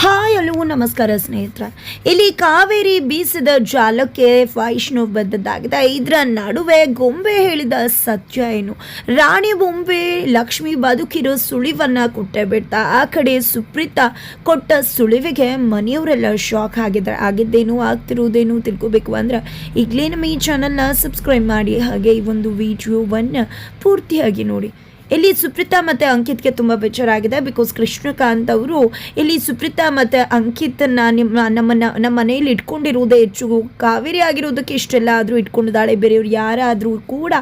Hi hello ನಮಸ್ಕಾರ ಸ್ನೇಹಿತರೆ. ಇಲ್ಲಿ ಕಾವೇರಿ ಬೀಸಿದ ಜಾಲಕ್ಕೆ ವೈಷ್ಣವ್ ಬದ್ದದ್ದಾಗಿದೆ. ಇದರ ನಡುವೆ ಗೊಂಬೆ ಹೇಳಿದ ಸತ್ಯ ಏನು? ರಾಣಿ ಬೊಂಬೆ ಲಕ್ಷ್ಮಿ ಬದುಕಿರೋ ಸುಳಿವನ್ನ ಕೊಟ್ಟೆ ಬಿಡ್ತಾ ಆ ಕಡೆ ಸುಪ್ರೀತಾ ಕೊಟ್ಟ ಸುಳಿವಿಗೆ ಮನೆಯವರೆಲ್ಲ ಶಾಕ್ ಆಗಿದ್ದೇನು ಆಗ್ತಿರುವುದೇನು ತಿಳ್ಕೋಬೇಕು ಅಂದ್ರೆ ಈಗಲೇ ನಮ್ಮ ಈ ಚಾನಲ್ನ ಸಬ್ಸ್ಕ್ರೈಬ್ ಮಾಡಿ, ಹಾಗೆ ಈ ಒಂದು ವಿಡಿಯೋವನ್ನು ಪೂರ್ತಿಯಾಗಿ ನೋಡಿ. ಇಲ್ಲಿ ಸುಪ್ರೀತಾ ಮತ್ತು ಅಂಕಿತ್ಗೆ ತುಂಬ ಬೇಜಾರಾಗಿದೆ. ಬಿಕಾಸ್ ಕೃಷ್ಣಕಾಂತ್ ಅವರು ಇಲ್ಲಿ ಸುಪ್ರೀತಾ ಮತ್ತು ಅಂಕಿತನ್ನ ನಮ್ಮ ಮನೆಯಲ್ಲಿ ಇಟ್ಕೊಂಡಿರುವುದೇ ಹೆಚ್ಚು, ಕಾವೇರಿ ಆಗಿರೋದಕ್ಕೆ ಇಷ್ಟೆಲ್ಲ ಆದರೂ ಇಟ್ಕೊಂಡಿದ್ದಾಳೆ, ಬೇರೆಯವ್ರು ಯಾರಾದರೂ ಕೂಡ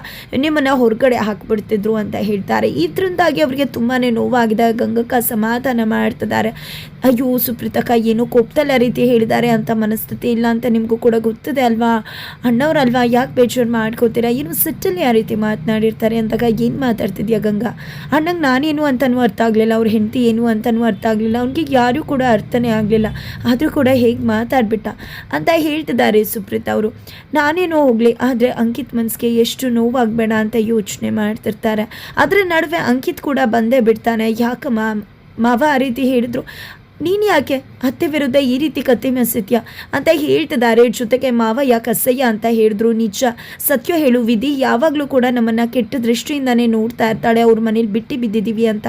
ನಿಮ್ಮನ್ನು ಹೊರಗಡೆ ಹಾಕಿಬಿಡ್ತಿದ್ರು ಅಂತ ಹೇಳ್ತಾರೆ. ಇದರಿಂದಾಗಿ ಅವರಿಗೆ ತುಂಬಾ ನೋವಾಗಿದೆ. ಗಂಗಕ್ಕ ಸಮಾಧಾನ ಮಾಡ್ತಿದ್ದಾರೆ. ಅಯ್ಯೋ ಸುಪ್ರೀತಕ್ಕ ಏನೋ ಕೋಪದಲ್ಲಿ ಆ ರೀತಿ ಹೇಳಿದ್ದಾರೆ ಅಂತ ಮನಸ್ಥಿತಿ ಇಲ್ಲ ಅಂತ ನಿಮಗೂ ಕೂಡ ಗೊತ್ತಿದೆ ಅಲ್ವಾ, ಅಣ್ಣವ್ರಲ್ವಾ, ಯಾಕೆ ಬೇಜಾರು ಮಾಡ್ಕೋತೀರಾ, ಏನು ಸಿಟ್ಟಲ್ಲಿ ಆ ರೀತಿ ಮಾತನಾಡಿರ್ತಾರೆ ಅಂದಾಗ ಏನು ಮಾತಾಡ್ತಿದ್ಯಾ ಗಂಗಾ? ಅಣ್ಣಂಗೆ ನಾನೇನು ಅಂತನೂ ಅರ್ಥ ಆಗಲಿಲ್ಲ, ಅವ್ರ ಹೆಂಡತಿ ಏನು ಅಂತನೂ ಅರ್ಥ ಆಗಲಿಲ್ಲ, ಅವ್ನಿಗೆ ಯಾರೂ ಕೂಡ ಅರ್ಥನೇ ಆಗಲಿಲ್ಲ, ಆದರೂ ಕೂಡ ಹೇಗೆ ಮಾತಾಡ್ಬಿಟ್ಟ ಅಂತ ಹೇಳ್ತಿದ್ದಾರೆ ಸುಪ್ರೀತಾ ಅವರು. ನಾನೇನೋ ಹೋಗಲಿ, ಆದರೆ ಅಂಕಿತ್ ಮನಸ್ಸಿಗೆ ಎಷ್ಟು ನೋವಾಗಬೇಡ ಅಂತ ಯೋಚನೆ ಮಾಡ್ತಿರ್ತಾರೆ. ಅದರ ನಡುವೆ ಅಂಕಿತ್ ಕೂಡ ಬಂದೇ ಬಿಡ್ತಾನೆ. ಯಾಕಮ್ಮ ಮಾವ ಆ ರೀತಿ ಹೇಳಿದ್ರು, ನೀನು ಯಾಕೆ ಅತ್ತೆ ವಿರುದ್ಧ ಈ ರೀತಿ ಕತ್ತೆ ಮೆಸಿದ್ಯಾ ಅಂತ ಹೇಳ್ತಿದ್ದಾರೆ. ಜೊತೆಗೆ ಮಾವ ಯಾಕೆ ಅಸಹ್ಯ ಅಂತ ಹೇಳಿದ್ರು. ನಿಜ ಸತ್ಯ ಹೇಳು, ವಿಧಿ ಯಾವಾಗಲೂ ಕೂಡ ನಮ್ಮನ್ನು ಕೆಟ್ಟ ದೃಷ್ಟಿಯಿಂದನೇ ನೋಡ್ತಾ ಇರ್ತಾಳೆ, ಅವ್ರ ಮನೇಲಿ ಬಿಟ್ಟು ಬಿದ್ದಿದ್ದೀವಿ ಅಂತ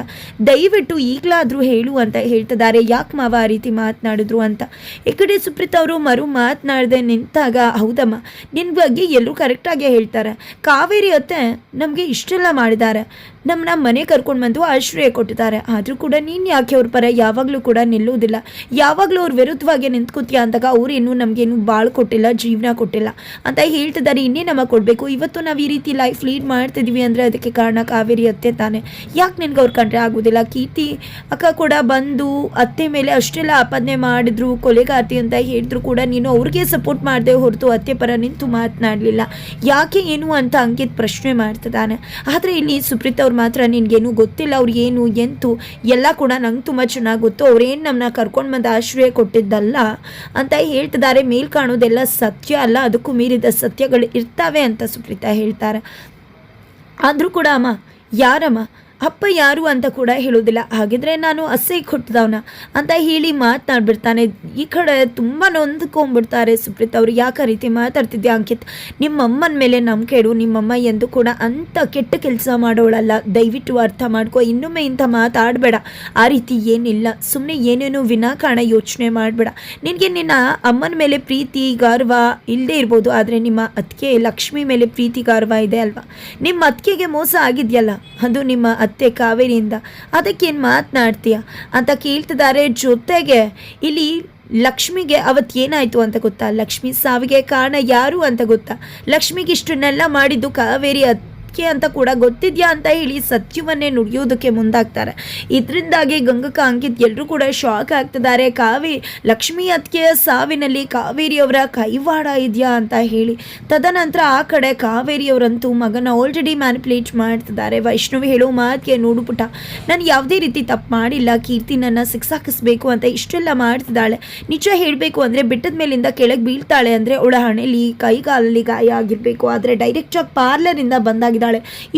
ದಯವಿಟ್ಟು ಈಗಲಾದರೂ ಹೇಳು ಅಂತ ಹೇಳ್ತಿದ್ದಾರೆ. ಯಾಕೆ ಮಾವ ಆ ರೀತಿ ಮಾತನಾಡಿದ್ರು ಅಂತ ಈ ಕಡೆ ಸುಪ್ರೀತಾ ಅವರು ಮಾತನಾಡದೆ ನಿಂತಾಗ, ಹೌದಮ್ಮ ನಿನ್ನ ಬಗ್ಗೆ ಎಲ್ಲರೂ ಕರೆಕ್ಟಾಗಿ ಹೇಳ್ತಾರೆ, ಕಾವೇರಿ ಅತ್ತೆ ನಮಗೆ ಇಷ್ಟೆಲ್ಲ ಮಾಡಿದ್ದಾರೆ, ನಮ್ಮನ್ನ ಮನೆ ಕರ್ಕೊಂಡು ಬಂದು ಆಶ್ರಯ ಕೊಟ್ಟಿದ್ದಾರೆ, ಆದರೂ ಕೂಡ ನೀನು ಯಾಕೆ ಅವ್ರ ಪರ ಯಾವಾಗಲೂ ಕೂಡ ನಿಲ್ಲೋದಿಲ್ಲ, ಯಾವಾಗಲೂ ಅವ್ರ ವಿರುದ್ಧವಾಗಿ ನಿಂತ್ಕೋತೀಯ ಅಂದಾಗ ಅವ್ರೇನು ನಮಗೇನು ಬಾಳು ಕೊಟ್ಟಿಲ್ಲ, ಜೀವನ ಕೊಟ್ಟಿಲ್ಲ ಅಂತ ಹೇಳ್ತಿದ್ದಾರೆ. ಇನ್ನೇ ನಮಗೆ ಕೊಡಬೇಕು, ಇವತ್ತು ನಾವು ಈ ರೀತಿ ಲೈಫ್ ಲೀಡ್ ಮಾಡ್ತಿದ್ದೀವಿ ಅಂದರೆ ಅದಕ್ಕೆ ಕಾರಣ ಕಾವೇರಿ ಅತ್ತೆ ತಾನೆ. ಯಾಕೆ ನಿನ್ಗೆ ಅವ್ರು ಕಂಡ್ರೆ ಆಗೋದಿಲ್ಲ? ಕೀರ್ತಿ ಅಕ್ಕ ಕೂಡ ಬಂದು ಅತ್ತೆ ಮೇಲೆ ಅಷ್ಟೆಲ್ಲ ಆಪಾದನೆ ಮಾಡಿದ್ರು, ಕೊಲೆಗಾರ್ತಿ ಅಂತ ಹೇಳಿದ್ರು ಕೂಡ ನೀನು ಅವ್ರಿಗೆ ಸಪೋರ್ಟ್ ಮಾಡಿದೆ ಹೊರತು ಅತ್ತೆ ಪರ ನಿಂತು ಮಾತನಾಡಲಿಲ್ಲ, ಯಾಕೆ ಏನು ಅಂತ ಅಂಕಿತ್ ಪ್ರಶ್ನೆ ಮಾಡ್ತಿದ್ದಾನೆ. ಆದರೆ ಇಲ್ಲಿ ಸುಪ್ರೀತಾ ಮಾತ್ರ ನಿನ್ಗೇನು ಗೊತ್ತಿಲ್ಲ, ಅವ್ರು ಏನು ಎಂತು ಎಲ್ಲ ಕೂಡ ನಂಗೆ ತುಂಬ ಚೆನ್ನಾಗಿ ಗೊತ್ತು, ಅವ್ರೇನು ನಮ್ಮನ್ನ ಕರ್ಕೊಂಡು ಬಂದು ಆಶ್ರಯ ಕೊಟ್ಟಿದ್ದಲ್ಲ ಅಂತ ಹೇಳ್ತಿದ್ದಾರೆ. ಮೇಲ್ ಕಾಣೋದೆಲ್ಲ ಸತ್ಯ ಅಲ್ಲ, ಅದಕ್ಕೂ ಮೀರಿದ ಸತ್ಯಗಳು ಇರ್ತವೆ ಅಂತ ಸುಪ್ರೀತಾ ಹೇಳ್ತಾರೆ. ಆದರೂ ಕೂಡ ಅಮ್ಮ ಯಾರಮ್ಮ ಅಪ್ಪ ಯಾರು ಅಂತ ಕೂಡ ಹೇಳೋದಿಲ್ಲ, ಹಾಗಿದ್ರೆ ನಾನು ಅಸಹ್ಯ ಕೊಟ್ಟಿದವನ ಅಂತ ಹೇಳಿ ಮಾತನಾಡ್ಬಿಡ್ತಾನೆ. ಈ ಕಡೆ ತುಂಬ ನೊಂದ್ಕೊಂಡ್ಬಿಡ್ತಾರೆ ಸುಪ್ರೀತಾ ಅವರು. ಯಾಕೆ ರೀತಿ ಮಾತಾಡ್ತಿದ್ಯಾ ಅಂಕಿತ್, ನಿಮ್ಮಮ್ಮನ ಮೇಲೆ ನಂಬಿಕೆ ಇಡು, ನಿಮ್ಮಮ್ಮ ಎಂದು ಕೂಡ ಅಂಥ ಕೆಟ್ಟ ಕೆಲಸ ಮಾಡೋಳಲ್ಲ, ದಯವಿಟ್ಟು ಅರ್ಥ ಮಾಡ್ಕೊ, ಇನ್ನೊಮ್ಮೆ ಇಂಥ ಮಾತಾಡಬೇಡ, ಆ ರೀತಿ ಏನಿಲ್ಲ, ಸುಮ್ಮನೆ ಏನೇನೋ ವಿನಾಕಾರಣ ಯೋಚನೆ ಮಾಡಬೇಡ, ನಿನಗೆ ನಿನ್ನ ಅಮ್ಮನ ಮೇಲೆ ಪ್ರೀತಿ ಗೌರವ ಇಲ್ಲದೆ ಇರ್ಬೋದು, ಆದರೆ ನಿಮ್ಮ ಅತ್ತಿಗೆ ಲಕ್ಷ್ಮಿ ಮೇಲೆ ಪ್ರೀತಿ ಗೌರವ ಇದೆ ಅಲ್ವಾ, ನಿಮ್ಮ ಅತ್ತಿಗೆಗೆ ಮೋಸ ಆಗಿದೆಯಲ್ಲ ಅದು ನಿಮ್ಮ ಅತ್ತೆ ಕಾವೇರಿಯಿಂದ, ಅದಕ್ಕೇನು ಮಾತನಾಡ್ತೀಯ ಅಂತ ಕೇಳ್ತಿದ್ದಾರೆ. ಜೊತೆಗೆ ಇಲ್ಲಿ ಲಕ್ಷ್ಮಿಗೆ ಅವತ್ತು ಏನಾಯಿತು ಅಂತ ಗೊತ್ತಾ, ಲಕ್ಷ್ಮಿ ಸಾವಿಗೆ ಕಾರಣ ಯಾರು ಅಂತ ಗೊತ್ತಾ, ಲಕ್ಷ್ಮಿಗೆ ಇಷ್ಟನ್ನೆಲ್ಲ ಮಾಡಿದ್ದು ಕಾವೇರಿ ಅಂತ ಕೂಡ ಗೊತ್ತಿದ್ಯಾ ಅಂತ ಹೇಳಿ ಸತ್ಯವನ್ನೇ ನುಡಿಯೋದಕ್ಕೆ ಮುಂದಾಗ್ತಾರೆ. ಇದರಿಂದಾಗಿ ಗಂಗಕ್ಕ ಅಂಕಿತ್ ಎಲ್ಲರೂ ಕೂಡ ಶಾಕ್ ಆಗ್ತಿದ್ದಾರೆ. ಲಕ್ಷ್ಮಿ ಅತ್ತಿಗೆಯ ಸಾವಿನಲ್ಲಿ ಕಾವೇರಿಯವರ ಕೈವಾಡ ಇದೆಯಾ ಅಂತ ಹೇಳಿ. ತದನಂತರ ಆ ಕಡೆ ಕಾವೇರಿಯವರಂತೂ ಮಗನ ಆಲ್ರೆಡಿ ಮ್ಯಾನಿಪುಲೇಟ್ ಮಾಡ್ತಿದ್ದಾರೆ. ವೈಷ್ಣವಿ ಹೇಳೋ ಮಾತಿಗೆ ನೋಡುಪುಟ, ನಾನು ಯಾವುದೇ ರೀತಿ ತಪ್ಪು ಮಾಡಿಲ್ಲ, ಕೀರ್ತಿ ನನ್ನ ಸಿಕ್ಸಾಕಿಸ್ಬೇಕು ಅಂತ ಇಷ್ಟೆಲ್ಲ ಮಾಡ್ತಿದ್ದಾಳೆ, ನಿಜ ಹೇಳಬೇಕು ಅಂದರೆ ಬೆಟ್ಟದ ಮೇಲಿಂದ ಕೆಳಗೆ ಬೀಳ್ತಾಳೆ ಅಂದರೆ ಅವಳ ಹಣೆಯಲ್ಲಿ ಕೈಗಾಲಲ್ಲಿ ಗಾಯ ಆಗಿರಬೇಕು, ಆದರೆ ಡೈರೆಕ್ಟಾಗಿ ಪಾರ್ಲರಿಂದ ಬಂದಾಗಿದ್ದಾಳೆ.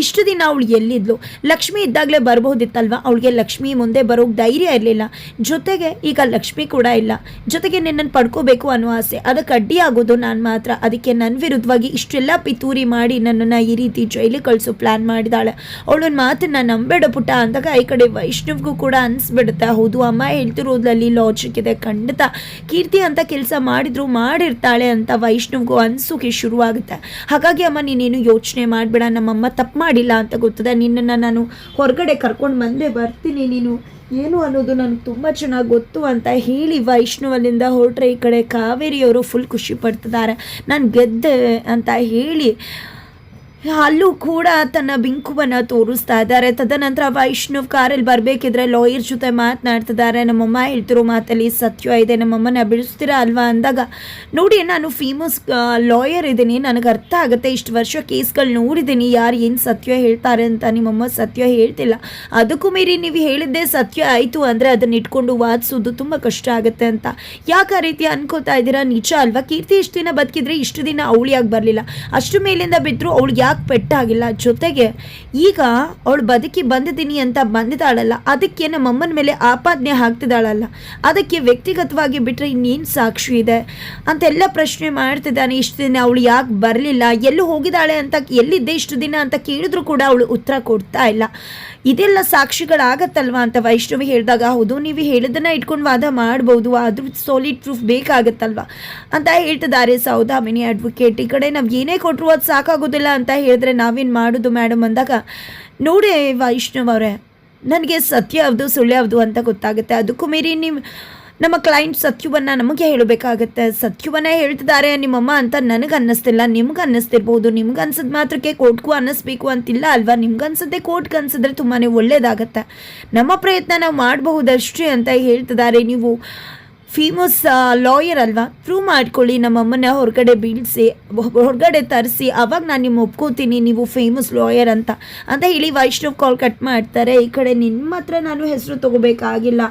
ಇಷ್ಟು ದಿನ ಅವಳು ಎಲ್ಲಿದ್ಲು? ಲಕ್ಷ್ಮಿ ಇದ್ದಾಗಲೇ ಬರಬಹುದಿತ್ತಲ್ವ, ಅವಳಿಗೆ ಲಕ್ಷ್ಮಿ ಮುಂದೆ ಬರೋಕ್ಕೆ ಧೈರ್ಯ ಇರಲಿಲ್ಲ. ಜೊತೆಗೆ ಈಗ ಲಕ್ಷ್ಮಿ ಕೂಡ ಇಲ್ಲ, ಜೊತೆಗೆ ನಿನ್ನನ್ನು ಪಡ್ಕೋಬೇಕು ಅನ್ನೋ ಆಸೆ, ಅದಕ್ಕೆ ಅಡ್ಡಿ ಆಗೋದು ನಾನು ಮಾತ್ರ, ಅದಕ್ಕೆ ನನ್ನ ವಿರುದ್ಧವಾಗಿ ಇಷ್ಟೆಲ್ಲ ಪಿತೂರಿ ಮಾಡಿ ನನ್ನನ್ನು ಈ ರೀತಿ ಜೈಲಿಗೆ ಕಳಿಸೋ ಪ್ಲ್ಯಾನ್ ಮಾಡಿದಾಳೆ. ಅವಳನ್ನ ಮಾತನ್ನು ನಂಬೇಡ ಪುಟ್ಟ ಅಂದಾಗ ಈ ಕಡೆ ವೈಷ್ಣವ್ಗೂ ಕೂಡ ಅನಿಸ್ಬಿಡುತ್ತೆ, ಹೌದು ಅಮ್ಮ ಹೇಳ್ತಿರೋದ್ರಲ್ಲಿ ಲಾಜಿಕ್ ಇದೆ, ಖಂಡಿತ ಕೀರ್ತಿ ಅಂತ ಕೆಲಸ ಮಾಡಿರ್ತಾಳೆ ಅಂತ ವೈಷ್ಣವ್ಗೂ ಅನಿಸೋಕೆ ಶುರುವಾಗುತ್ತೆ. ಹಾಗಾಗಿ ಅಮ್ಮ ನೀನೇನು ಯೋಚನೆ ಮಾಡಬೇಡ, ನಮ್ಮಮ್ಮ ತಪ್ಪು ಮಾಡಿಲ್ಲ ಅಂತ ಗೊತ್ತದೆ, ನಿನ್ನನ್ನು ನಾನು ಹೊರಗಡೆ ಕರ್ಕೊಂಡು ಬಂದೇ ಬರ್ತೀನಿ, ನೀನು ಏನು ಅನ್ನೋದು ನನಗೆ ತುಂಬ ಚೆನ್ನಾಗಿ ಗೊತ್ತು ಅಂತ ಹೇಳಿ ವೈಷ್ಣವಲ್ಲಿಂದ ಹೊರಟ್ರೆ ಈ ಕಡೆ ಕಾವೇರಿಯವರು ಫುಲ್ ಖುಷಿ ಪಡ್ತಿದ್ದಾರೆ. ನಾನು ಗೆದ್ದೆ ಅಂತ ಹೇಳಿ ಅಲ್ಲೂ ಕೂಡ ತನ್ನ ಬಿಂಕುವನ್ನು ತೋರಿಸ್ತಾ ಇದ್ದಾರೆ. ತದನಂತರ ವೈಷ್ಣವ್ ಕಾರಲ್ಲಿ ಬರಬೇಕಿದ್ರೆ ಲಾಯರ್ ಜೊತೆ ಮಾತನಾಡ್ತಿದ್ದಾರೆ. ನಮ್ಮಮ್ಮ ಹೇಳ್ತಿರೋ ಮಾತಲ್ಲಿ ಸತ್ಯ ಇದೆ, ನಮ್ಮಮ್ಮನ ಬಿಡಿಸ್ತೀರಾ ಅಲ್ವಾ ಅಂದಾಗ, ನೋಡಿ ನಾನು ಫೇಮಸ್ ಲಾಯರ್ ಇದ್ದೀನಿ, ನನಗೆ ಅರ್ಥ ಆಗುತ್ತೆ, ಇಷ್ಟು ವರ್ಷ ಕೇಸ್ಗಳು ನೋಡಿದ್ದೀನಿ, ಯಾರು ಏನು ಸತ್ಯ ಹೇಳ್ತಾರೆ ಅಂತ. ನಿಮ್ಮಮ್ಮ ಸತ್ಯ ಹೇಳ್ತಿಲ್ಲ, ಅದಕ್ಕೂ ಮೀರಿ ನೀವು ಹೇಳಿದ್ದೇ ಸತ್ಯ ಆಯಿತು ಅಂದರೆ ಅದನ್ನ ಇಟ್ಕೊಂಡು ವಾದಿಸೋದು ತುಂಬ ಕಷ್ಟ ಆಗುತ್ತೆ ಅಂತ ಯಾಕೆ ಆ ರೀತಿ ಅನ್ಕೋತಾ ಇದ್ದೀರಾ? ನಿಜ ಅಲ್ವಾ, ಕೀರ್ತಿ ಇಷ್ಟು ದಿನ ಬದುಕಿದ್ರೆ ಇಷ್ಟು ದಿನ ಅವಳಿಯಾಗಿ ಬರಲಿಲ್ಲ, ಅಷ್ಟು ಮೇಲಿಂದ ಬಿದ್ದರು, ಅವಳು ಯಾಕೆ ಪೆಟ್ಟಾಗಿಲ್ಲ, ಜೊತೆಗೆ ಈಗ ಅವಳು ಬದುಕಿ ಬಂದಿದ್ದೀನಿ ಅಂತ ಬಂದಿದ್ದಾಳಲ್ಲ, ಅದಕ್ಕೆ ನಮ್ಮಮ್ಮನ ಮೇಲೆ ಆಪಾದನೆ ಹಾಕ್ತಿದ್ದಾಳಲ್ಲ, ಅದಕ್ಕೆ ವ್ಯಕ್ತಿಗತವಾಗಿ ಬಿಟ್ಟರೆ ಇನ್ನೇನು ಸಾಕ್ಷಿ ಇದೆ ಅಂತೆಲ್ಲ ಪ್ರಶ್ನೆ ಮಾಡ್ತಿದ್ದಾನೆ. ಇಷ್ಟು ದಿನ ಅವಳು ಯಾಕೆ ಬರಲಿಲ್ಲ, ಎಲ್ಲೂ ಹೋಗಿದ್ದಾಳೆ ಅಂತ, ಎಲ್ಲಿದ್ದೆ ಇಷ್ಟು ದಿನ ಅಂತ ಕೇಳಿದ್ರು ಕೂಡ ಅವಳು ಉತ್ತರ ಕೊಡ್ತಾ ಇಲ್ಲ. ಇದೆಲ್ಲ ಸಾಕ್ಷಿಗಳಾಗತ್ತಲ್ವಾ ಅಂತ ವೈಷ್ಣವಿ ಹೇಳಿದಾಗ, ಹೌದು ನೀವು ಹೇಳಿದ್ದನ್ನು ಇಟ್ಕೊಂಡು ವಾದ ಮಾಡ್ಬೋದು, ಅದ್ರ ಸಾಲಿಡ್ ಪ್ರೂಫ್ ಬೇಕಾಗತ್ತಲ್ವಾ ಅಂತ ಹೇಳ್ತಿದ್ದಾರೆ ಸೌದಾಮಿನಿ ಅಡ್ವೊಕೇಟ್. ಈ ಕಡೆ ನಾವು ಏನೇ ಕೊಟ್ಟರು ಅದು ಸಾಕಾಗೋದಿಲ್ಲ ಅಂತ ಹೇಳಿದ್ರೆ ನಾವೇನು ಮಾಡೋದು ಮೇಡಮ್ ಅಂದಾಗ, ನೋಡಿ ವೈಷ್ಣವ್ ಅವರೇ, ನನಗೆ ಸತ್ಯ ಯಾವುದು ಸುಳ್ಳು ಯಾವುದು ಅಂತ ಗೊತ್ತಾಗುತ್ತೆ. ಅದಕ್ಕೂ ಮೀರಿ ನೀವು ನಮ್ಮ ಕ್ಲೈಂಟ್ ಸತ್ಯವನ್ನು ನಮಗೆ ಹೇಳಬೇಕಾಗತ್ತೆ. ಸತ್ಯವನ್ನು ಹೇಳ್ತಿದ್ದಾರೆ ನಿಮ್ಮಮ್ಮ ಅಂತ ನನಗೆ ಅನ್ನಿಸ್ತಿಲ್ಲ, ನಿಮ್ಗೆ ಅನ್ನಿಸ್ತಿರ್ಬೋದು. ನಿಮ್ಗೆ ಅನ್ಸಿದ ಮಾತ್ರಕ್ಕೆ ಕೋರ್ಟ್ಗೂ ಅನ್ನಿಸ್ಬೇಕು ಅಂತಿಲ್ಲ ಅಲ್ವಾ. ನಿಮ್ಗೆ ಅನ್ಸತ್ತೆ ಕೋರ್ಟ್ಗೆ ಅನ್ಸಿದ್ರೆ ತುಂಬಾ ಒಳ್ಳೇದಾಗತ್ತೆ. ನಮ್ಮ ಪ್ರಯತ್ನ ನಾವು ಮಾಡಬಹುದಷ್ಟೇ ಅಂತ ಹೇಳ್ತಿದ್ದಾರೆ. ನೀವು ಫೇಮಸ್ ಲಾಯರ್ ಅಲ್ವಾ, ಪ್ರೂವ್ ಮಾಡ್ಕೊಳ್ಳಿ, ನಮ್ಮಮ್ಮನ ಹೊರಗಡೆ ಬೀಳಿಸಿ ಹೊರಗಡೆ ತರಿಸಿ, ಅವಾಗ ನಾನು ನಿಮ್ಮ ಒಪ್ಕೋತೀನಿ ನೀವು ಫೇಮಸ್ ಲಾಯರ್ ಅಂತ ಹೇಳಿ ವೈಷ್ಣವ್ ಕಾಲ್ ಕಟ್ ಮಾಡ್ತಾರೆ. ಈ ಕಡೆ ನಿಮ್ಮ ಹತ್ರ ನಾನು ಹೆಸರು ತೊಗೋಬೇಕಾಗಿಲ್ಲ,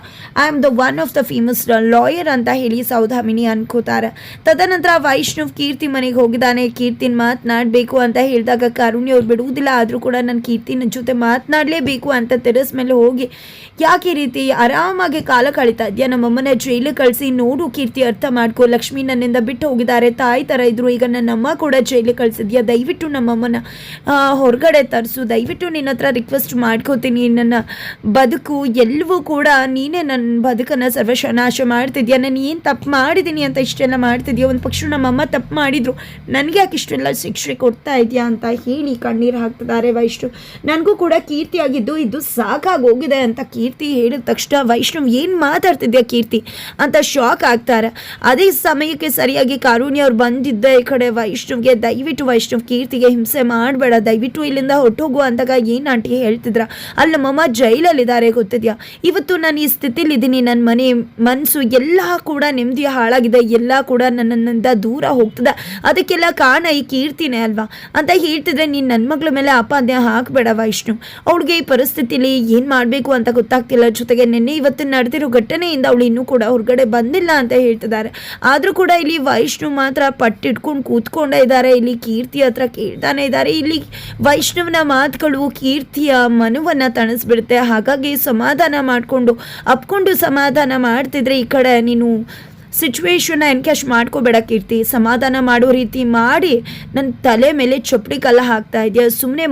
I am the one of the famous lawyer ಅಂತ ಹೇಳಿ ಸೌದಾಮಿನಿ ಅನ್ಕೋತಾರೆ. ತದನಂತರ ವೈಷ್ಣವ್ ಕೀರ್ತಿ ಮನೆಗೆ ಹೋಗಿದ್ದಾನೆ. ಕೀರ್ತಿನ ಮಾತನಾಡಬೇಕು ಅಂತ ಹೇಳಿದಾಗ ಕಾರುಣ್ಯ ಅವ್ರು ಬಿಡುವುದಿಲ್ಲ, ಆದರೂ ಕೂಡ ನಾನು ಕೀರ್ತಿನ ಜೊತೆ ಮಾತನಾಡಲೇಬೇಕು ಅಂತ ಟೆರೆಸ್ ಮೇಲೆ ಹೋಗಿ, ಯಾಕೆ ಈ ರೀತಿ ಆರಾಮಾಗಿ ಕಾಲ ಕಳೀತಾ ಇದೆಯಾ, ನಮ್ಮಮ್ಮನ ಜೈಲಿಗೆ ಕಳಿಸಿ ನೋಡು ಕೀರ್ತಿ, ಅರ್ಥ ಮಾಡ್ಕೋ, ಲಕ್ಷ್ಮಿ ನನ್ನಿಂದ ಬಿಟ್ಟು ಹೋಗಿದ್ದಾರೆ, ತಾಯಿ ಥರ ಇದ್ರು, ಈಗ ನನ್ನಮ್ಮ ಕೂಡ ಜೈಲಿಗೆ ಕಳಿಸಿದ್ಯಾ, ದಯವಿಟ್ಟು ನಮ್ಮಮ್ಮನ ಹೊರಗಡೆ ತರಿಸು, ದಯವಿಟ್ಟು ನಿನ್ನ ಹತ್ರ ರಿಕ್ವೆಸ್ಟ್ ಮಾಡ್ಕೋತೀನಿ, ನನ್ನ ಬದುಕು ಎಲ್ಲವೂ ಕೂಡ ನೀನೇ ನನ್ನ ಬದುಕನ್ನು ಸರ್ವನಾಶ ಮಾಡ್ತಿದ್ಯಾ, ನಾನು ಏನು ತಪ್ಪು ಮಾಡಿದ್ದೀನಿ ಅಂತ ಇಷ್ಟೆಲ್ಲ ಮಾಡ್ತಿದ್ಯಾ, ಒಂದು ಪಕ್ಷ ನಮ್ಮಮ್ಮ ತಪ್ಪು ಮಾಡಿದ್ರು, ನನಗೆ ಯಾಕೆ ಇಷ್ಟೆಲ್ಲ ಶಿಕ್ಷೆ ಕೊಡ್ತಾ ಇದೆಯಾ ಅಂತ ಹೇಳಿ ಕಣ್ಣೀರು ಹಾಕ್ತಿದ್ದಾರೆ ವೈಷ್ಣವ್. ನನಗೂ ಕೂಡ ಕೀರ್ತಿ ಆಗಿದ್ದು ಇದು ಸಾಕಾಗೋಗಿದೆ ಅಂತ ಕೀರ್ತಿ ಹೇಳಿದ ತಕ್ಷಣ ವೈಷ್ಣವ್ ಏನು ಮಾತಾಡ್ತಿದ್ಯಾ ಕೀರ್ತಿ ಅಂತ ಶಾಕ್ ಆಗ್ತಾರೆ. ಅದೇ ಸಮಯಕ್ಕೆ ಸರಿಯಾಗಿ ಕಾರುಣ್ಯ ಅವ್ರು ಬಂದಿದ್ದ ಈ ಕಡೆ ವೈಷ್ಣವ್ಗೆ, ದಯವಿಟ್ಟು ವೈಷ್ಣವ್ ಕೀರ್ತಿಗೆ ಹಿಂಸೆ ಮಾಡಬೇಡ, ದಯವಿಟ್ಟು ಇಲ್ಲಿಂದ ಹೊಟ್ಟೋಗು ಅಂದಾಗ ಏನು ಆಂಟಿ ಹೇಳ್ತಿದ್ರ, ಅಲ್ಲಿ ನಮ್ಮಮ್ಮ ಜೈಲಲ್ಲಿದ್ದಾರೆ ಗೊತ್ತಿದ್ಯಾ, ಇವತ್ತು ನಾನು ಈ ಸ್ಥಿತಿಲಿದ್ದೀನಿ, ನನ್ನ ಮನೆ ಮನಸ್ಸು ಎಲ್ಲ ಕೂಡ ನೆಮ್ಮದಿ ಹಾಳಾಗಿದೆ, ಎಲ್ಲ ಕೂಡ ನನ್ನಿಂದ ದೂರ ಹೋಗ್ತದೆ, ಅದಕ್ಕೆಲ್ಲ ಕಾರಣ ಈ ಕೀರ್ತಿನೇ ಅಲ್ವಾ ಅಂತ ಹೇಳ್ತಿದ್ರೆ, ನೀನು ನನ್ನ ಮಗಳ ಮೇಲೆ ಆಪಾದನೆ ಹಾಕಬೇಡ ವೈಷ್ಣವ್, ಅವಳಿಗೆ ಈ ಪರಿಸ್ಥಿತಿಲಿ ಏನು ಮಾಡಬೇಕು ಅಂತ ಗೊತ್ತಾಗ್ತಿಲ್ಲ, ಜೊತೆಗೆ ನಿನ್ನೆ ಇವತ್ತು ನಡೆದಿರೋ ಘಟನೆಯಿಂದ ಅವಳು ಇನ್ನೂ ಕೂಡ ಹೊರಗಡೆ ಬಂದಿಲ್ಲ ಅಂತ ಹೇಳ್ತಿದ್ದಾರೆ. ಆದರೂ ಕೂಡ ಇಲ್ಲಿ ವೈಷ್ಣವ್ ಮಾತ್ರ ಪಟ್ಟಿಟ್ಕೊಂಡು ಕೂತ್ಕೊಂಡೇ ಇದ್ದಾರೆ. ಇಲ್ಲಿ ಕೀರ್ತಿ ಹತ್ರ ಕೇಳ್ತಾನೆ ಇದ್ದಾರೆ. ಇಲ್ಲಿ ವೈಷ್ಣವನ ಮಾತುಗಳು ಕೀರ್ತಿಯ ಮನವನ್ನು ತಣಿಸ್ಬಿಡುತ್ತೆ. ಹಾಗಾಗಿ ಸಮಾಧಾನ ಮಾಡಿಕೊಂಡು ಅಪ್ಕೊಂಡು ಸಮಾಧಾನ ಮಾಡ್ತಿದ್ರೆ, ಈ ಕಡೆ ನೀನು ಸಿಚುವೇಶನ್ನ ಎನ್ಕ್ಯಾಶ್ ಮಾಡ್ಕೋಬೇಡ ಕೀರ್ತಿ, ಸಮಾಧಾನ ಮಾಡೋ ರೀತಿ ಮಾಡಿ ನನ್ನ ತಲೆ ಮೇಲೆ ಚಪ್ಪಡಿ ಕಲ್ಲ ಹಾಕ್ತಾ ಇದೆಯಾ, ಸುಮ್ಮನೆ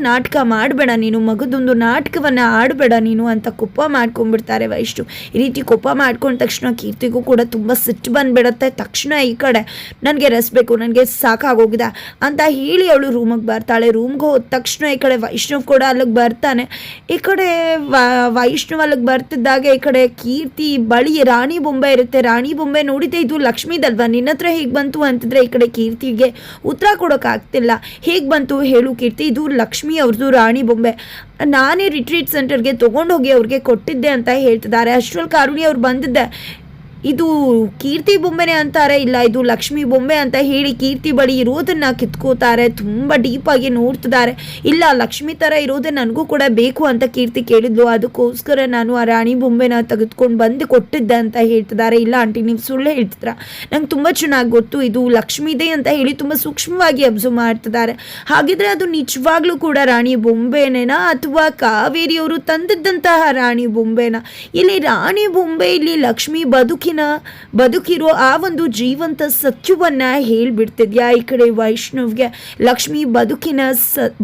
ನಾಟಕ ಮಾಡಬೇಡ ನೀನು, ಮಗದೊಂದು ನಾಟಕವನ್ನು ಆಡಬೇಡ ನೀನು ಅಂತ ಕೋಪ ಮಾಡ್ಕೊಂಡ್ಬಿಡ್ತಾರೆ ವೈಷ್ಣು. ಈ ರೀತಿ ಕೋಪ ಮಾಡ್ಕೊಂಡ ತಕ್ಷಣ ಕೀರ್ತಿಗೂ ಕೂಡ ತುಂಬ ಸಿಟ್ಟು ಬಂದುಬಿಡತ್ತೆ. ತಕ್ಷಣ ಈ ಕಡೆ ನನಗೆ ರೆಸ್ಬೇಕು, ನನಗೆ ಸಾಕಾಗೋಗಿದೆ ಅಂತ ಹೇಳಿ ಅವಳು ರೂಮಿಗೆ ಬರ್ತಾಳೆ. ರೂಮ್ಗೆ ಹೋದ ತಕ್ಷಣ ಈ ಕಡೆ ವೈಷ್ಣವ್ ಕೂಡ ಅಲ್ಲಿಗೆ ಬರ್ತಾನೆ. ಈ ಕಡೆ ವೈಷ್ಣವ್ ಅಲ್ಲಿಗೆ ಬರ್ತಿದ್ದಾಗ ಈ ಕಡೆ ಕೀರ್ತಿ ಬಳಿ ರಾಣಿ ಬೊಂಬೆ ಇರುತ್ತೆ. ರಾಣಿ ಬೊಂಬೆ ನೋಡಿದ್ದೆ, ಇದು ಲಕ್ಷ್ಮೀದಲ್ವಾ, ನಿನ್ನ ಹತ್ರ ಹೇಗೆ ಬಂತು ಅಂತಿದ್ರೆ ಈ ಕಡೆ ಕೀರ್ತಿಗೆ ಉತ್ತರ ಕೊಡೋಕ್ಕಾಗ್ತಿಲ್ಲ. ಹೇಗೆ ಬಂತು ಹೇಳು ಕೀರ್ತಿ, ಇದು ಲಕ್ಷ್ಮಿ ಅವ್ರದ್ದು ರಾಣಿ ಬೊಂಬೆ, ನಾನೇ ರಿಟ್ರೀಟ್ ಸೆಂಟರ್ಗೆ ತೊಗೊಂಡೋಗಿ ಅವ್ರಿಗೆ ಕೊಟ್ಟಿದ್ದೆ ಅಂತ ಹೇಳ್ತಿದ್ದಾರೆ. ಅಷ್ಟರಲ್ಲಿ ಕಾರುಣ್ಯ ಅವ್ರು ಬಂದಿದ್ದೆ, ಇದು ಕೀರ್ತಿ ಬೊಂಬೆನೇ ಅಂತಾರೆ, ಇಲ್ಲ ಇದು ಲಕ್ಷ್ಮಿ ಬೊಂಬೆ ಅಂತ ಹೇಳಿ ಕೀರ್ತಿ ಬಳಿ ಇರೋದನ್ನು ಕಿತ್ಕೋತಾರೆ. ತುಂಬ ಡೀಪಾಗಿ ನೋಡ್ತಿದ್ದಾರೆ. ಇಲ್ಲ ಲಕ್ಷ್ಮಿ ಥರ ಇರೋದೇ ನನಗೂ ಕೂಡ ಬೇಕು ಅಂತ ಕೀರ್ತಿ ಕೇಳಿದ್ಲು, ಅದಕ್ಕೋಸ್ಕರ ನಾನು ಆ ರಾಣಿ ಬೊಂಬೆನ ತೆಗೆದುಕೊಂಡು ಬಂದು ಕೊಟ್ಟಿದ್ದೆ ಅಂತ ಹೇಳ್ತಿದ್ದಾರೆ. ಇಲ್ಲ ಆಂಟಿ ನೀವು ಸುಳ್ಳು ಹೇಳ್ತಿದ್ರ, ನಂಗೆ ತುಂಬ ಚೆನ್ನಾಗಿ ಗೊತ್ತು ಇದು ಲಕ್ಷ್ಮಿದೆ ಅಂತ ಹೇಳಿ ತುಂಬ ಸೂಕ್ಷ್ಮವಾಗಿ ಅಬ್ಸರ್ವ್ ಮಾಡ್ತಿದ್ದಾರೆ. ಹಾಗಿದ್ರೆ ಅದು ನಿಜವಾಗ್ಲೂ ಕೂಡ ರಾಣಿ ಬೊಂಬೆನೇನಾ ಅಥವಾ ಕಾವೇರಿಯವರು ತಂದಿದ್ದಂತಹ ರಾಣಿ ಬೊಂಬೆನ? ಇಲ್ಲಿ ರಾಣಿ ಬೊಂಬೆ ಇಲ್ಲಿ ಲಕ್ಷ್ಮಿ ಬದುಕಿರೋ ಆ ಒಂದು ಜೀವಂತ ಸತ್ಯವನ್ನ ಹೇಳ್ಬಿಡ್ತಿದ್ಯಾ. ಈ ಕಡೆ ವೈಷ್ಣವ್ಗೆ ಲಕ್ಷ್ಮಿ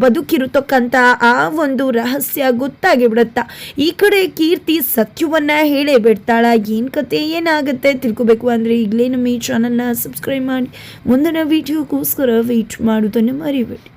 ಬದುಕಿರತಕ್ಕಂಥ ಆ ಒಂದು ರಹಸ್ಯ ಗೊತ್ತಾಗಿ ಬಿಡುತ್ತಾ. ಈ ಕಡೆ ಕೀರ್ತಿ ಸತ್ಯವನ್ನ ಹೇಳೇ ಬಿಡ್ತಾಳ. ಏನು ಕತೆ ಏನಾಗುತ್ತೆ ತಿಳ್ಕೊಬೇಕು ಅಂದರೆ ಈಗಲೇ ನಮ್ಮ ಈ ಚಾನಲ್ನ ಸಬ್ಸ್ಕ್ರೈಬ್ ಮಾಡಿ ಮುಂದಿನ ವಿಡಿಯೋಗೋಸ್ಕರ ವೆಯ್ಟ್ ಮಾಡೋದನ್ನು ಮರಿಬೇಡಿ.